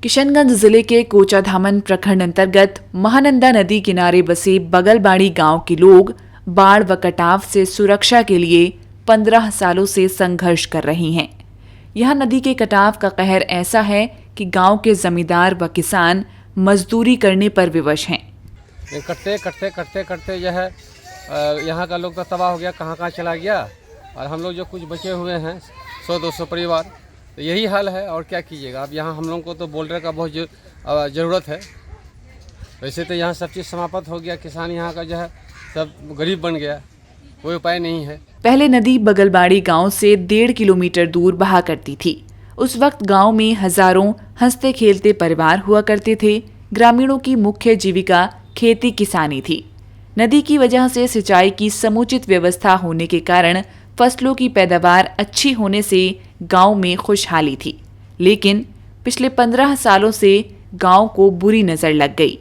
किशनगंज जिले के कोचाधामन प्रखंड अंतर्गत महानंदा नदी किनारे बसे बगलबाड़ी गांव के लोग बाढ़ व कटाव से सुरक्षा के लिए 15 सालों से संघर्ष कर रहे हैं। यहां नदी के कटाव का कहर ऐसा है कि गांव के जमींदार व किसान मजदूरी करने पर विवश हैं। कटते कटते कटते कटते यह यहाँ का लोग तो तबाह हो गया, कहाँ कहाँ चला गया। और हम लोग जो कुछ बचे हुए हैं 100-200 परिवार, तो यही हाल है। और क्या कीजिएगा, अब यहाँ हम लोग को तो बोल्डर का बहुत ज़रूरत है। वैसे तो यहाँ सब चीज़ समाप्त हो गया, किसान यहाँ का जो है सब गरीब बन गया, कोई उपाय नहीं है। पहले नदी बगलबाड़ी गांव से 1.5 किलोमीटर दूर बहा करती थी। उस वक्त गांव में हजारों हंसते खेलते परिवार हुआ करते थे। ग्रामीणों की मुख्य जीविका खेती किसानी थी। नदी की वजह से सिंचाई की समुचित व्यवस्था होने के कारण फसलों की पैदावार अच्छी होने से गांव में खुशहाली थी। लेकिन पिछले 15 सालों से गांव को बुरी नजर लग गई।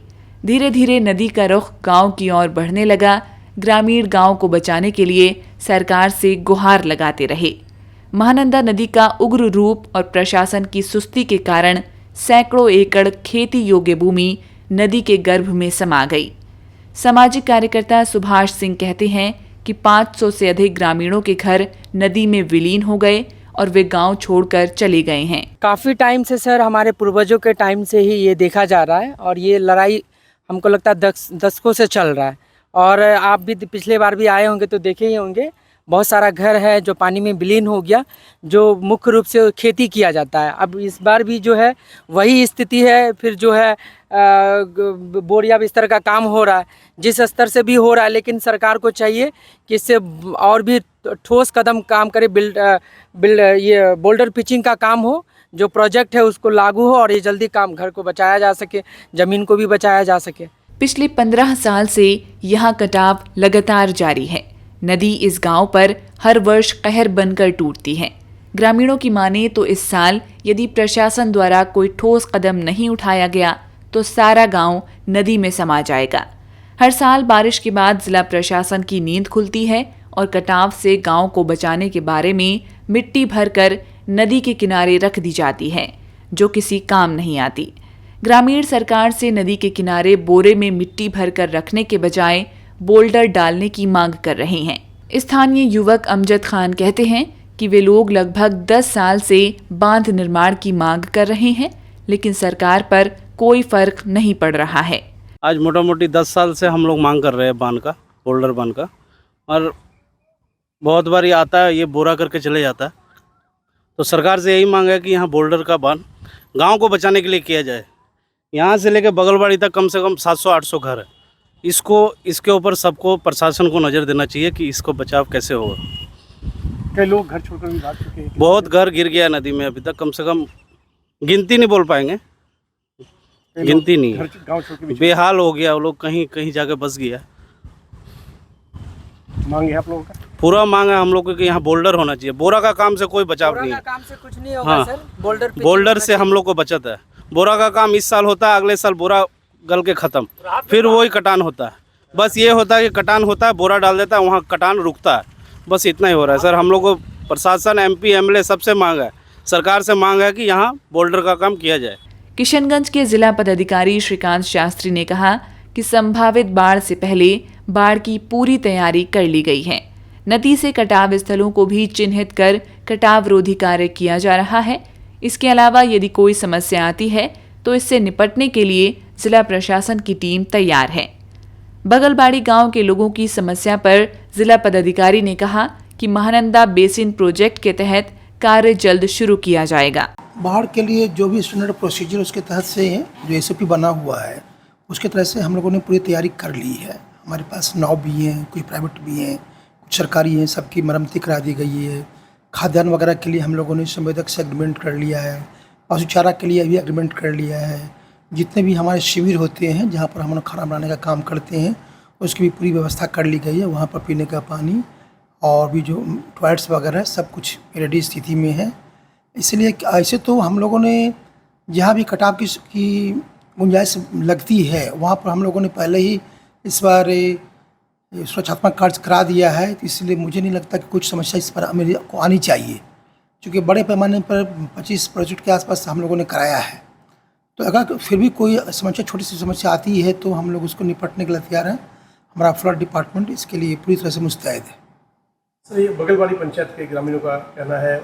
धीरे धीरे नदी का रुख गांव की ओर बढ़ने लगा। ग्रामीण गांव को बचाने के लिए सरकार से गुहार लगाते रहे। महानंदा नदी का उग्र रूप और प्रशासन की सुस्ती के कारण सैकड़ों एकड़ खेती योग्य भूमि नदी के गर्भ में समा गई। सामाजिक कार्यकर्ता सुभाष सिंह कहते हैं कि 500 से अधिक ग्रामीणों के घर नदी में विलीन हो गए और वे गांव छोड़कर चले गए हैं। काफ़ी टाइम से सर, हमारे पूर्वजों के टाइम से ही ये देखा जा रहा है और ये लड़ाई हमको लगता है दशकों से चल रहा है। और आप भी पिछले बार भी आए होंगे तो देखे ही होंगे, बहुत सारा घर है जो पानी में विलीन हो गया, जो मुख्य रूप से खेती किया जाता है। अब इस बार भी जो है वही स्थिति है। फिर जो है बोरिया बिस्तर का काम हो रहा है, जिस स्तर से भी हो रहा है, लेकिन सरकार को चाहिए कि इससे और भी ठोस कदम काम करे। ये बोल्डर पिचिंग का काम हो, जो प्रोजेक्ट है उसको लागू हो और ये जल्दी काम, घर को बचाया जा सके, ज़मीन को भी बचाया जा सके। पिछले 15 साल से यहाँ कटाव लगातार जारी है। नदी इस गांव पर हर वर्ष कहर बनकर टूटती है। ग्रामीणों की माने तो इस साल यदि प्रशासन द्वारा कोई ठोस कदम नहीं उठाया गया तो सारा गांव नदी में समा जाएगा। हर साल बारिश के बाद जिला प्रशासन की नींद खुलती है और कटाव से गांव को बचाने के बारे में मिट्टी भरकर नदी के किनारे रख दी जाती है, जो किसी काम नहीं आती। ग्रामीण सरकार से नदी के किनारे बोरे में मिट्टी भरकर रखने के बजाय बोल्डर डालने की मांग कर रहे हैं। स्थानीय युवक अमजद खान कहते हैं कि वे लोग लगभग 10 साल से बांध निर्माण की मांग कर रहे हैं, लेकिन सरकार पर कोई फर्क नहीं पड़ रहा है। आज मोटा मोटी 10 साल से हम लोग मांग कर रहे हैं बांध का, बोल्डर बांध का, और बहुत बार ये आता है, ये बोरा करके चले जाता है। तो सरकार से यही मांग है कि यहाँ बोल्डर का बांध गांव को बचाने के लिए किया जाए। यहाँ से लेकर बगलबाड़ी तक कम से कम 700-800 घर है। इसके ऊपर सबको, प्रशासन को नज़र देना चाहिए कि इसको बचाव कैसे होगा। कई लोग घर छोड़कर भी भाग चुके हैं। बहुत घर गिर गया नदी में, अभी तक कम से कम गिनती नहीं बोल पाएंगे, गिनती नहीं है। गाँव छोड़ के बेहाल हो गया, वो लोग कहीं कहीं जाके बस गया। मांग है आप लोगों का? पूरा मांग है हम लोग को कि यहाँ बोल्डर होना चाहिए। बोरा का काम से कोई बचाव नहीं है। काम से कुछ नहीं होगा हाँ, सर। बोल्डर से हम लोग को बचत है। बोरा का काम इस साल होता है, अगले साल बोरा गल के ख़त्म, फिर वही कटान होता है। बस ये होता है कि कटान होता है, बोरा डाल देता है, वहाँ कटान रुकता है, बस इतना ही हो रहा है। सर हम लोग को प्रशासन, MP, MLA सबसे मांग है, सरकार से मांग है कि यहाँ बोल्डर का काम किया जाए। किशनगंज के जिला पदाधिकारी श्रीकांत शास्त्री ने कहा कि संभावित बाढ़ से पहले बाढ़ की पूरी तैयारी कर ली गई है। नदी से कटाव स्थलों को भी चिन्हित कर कटाव रोधी कार्य किया जा रहा है। इसके अलावा यदि कोई समस्या आती है तो इससे निपटने के लिए जिला प्रशासन की टीम तैयार है। बगलबाड़ी गांव के लोगों की समस्या पर जिला पदाधिकारी ने कहा कि महानंदा बेसिन प्रोजेक्ट के तहत कार्य जल्द शुरू किया जाएगा। बाढ़ के लिए जो भी स्टैंडर्ड प्रोसीजर उसके तहत से जो SOP बना हुआ है, उसके तरह से हम लोगों ने पूरी तैयारी कर ली है। हमारे पास नाव भी हैं, कोई प्राइवेट भी हैं, कुछ सरकारी हैं, सबकी मरम्मती करा दी गई है। खाद्यान्न वगैरह के लिए हम लोगों ने संवेदक से एग्रीमेंट कर लिया है। पशु चारा के लिए भी एग्रीमेंट कर लिया है। जितने भी हमारे शिविर होते हैं जहाँ पर हम लोग खाना बनाने का काम करते हैं, उसकी भी पूरी व्यवस्था कर ली गई है। वहाँ पर पीने का पानी और भी जो टॉयलेट्स वगैरह सब कुछ रेडी स्थिति में है। इसलिए ऐसे तो हम लोगों ने जहाँ भी कटाव की गुंजाइश लगती है, वहाँ पर हम लोगों ने पहले ही इस बार सुरक्षात्मक कार्य करा दिया है। तो इसलिए मुझे नहीं लगता कि कुछ समस्या इस पर मेरे को आनी चाहिए, क्योंकि बड़े पैमाने पर 25 प्रोजेक्ट के आसपास हम लोगों ने कराया है। तो अगर फिर भी कोई समस्या, छोटी सी समस्या आती है तो हम लोग उसको निपटने के लिए तैयार हैं। हमारा फ्लड डिपार्टमेंट इसके लिए पूरी तरह से मुस्तैद है। सर, ये बगलवाड़ी पंचायत के ग्रामीणों का कहना है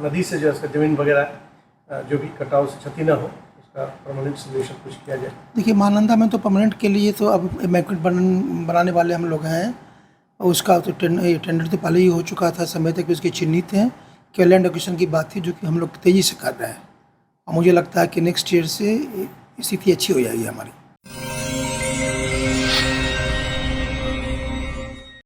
नदी से जो है जमीन वगैरह जो भी कटाव से क्षति ना हो, उसका परमानेंट सोल्यूशन कुछ किया जाए। देखिए, महानंदा में तो परमानेंट के लिए तो अब एमेंडमेंट बनाने वाले हम लोग हैं। उसका तो टेंडर तो पहले ही हो चुका था, समय तक उसके चिन्हित हैं। केवल लैंड एक्विजिशन की बात थी जो कि हम लोग तेज़ी से कर रहे हैं और मुझे लगता है कि नेक्स्ट ईयर से स्थिति अच्छी हो जाएगी हमारी।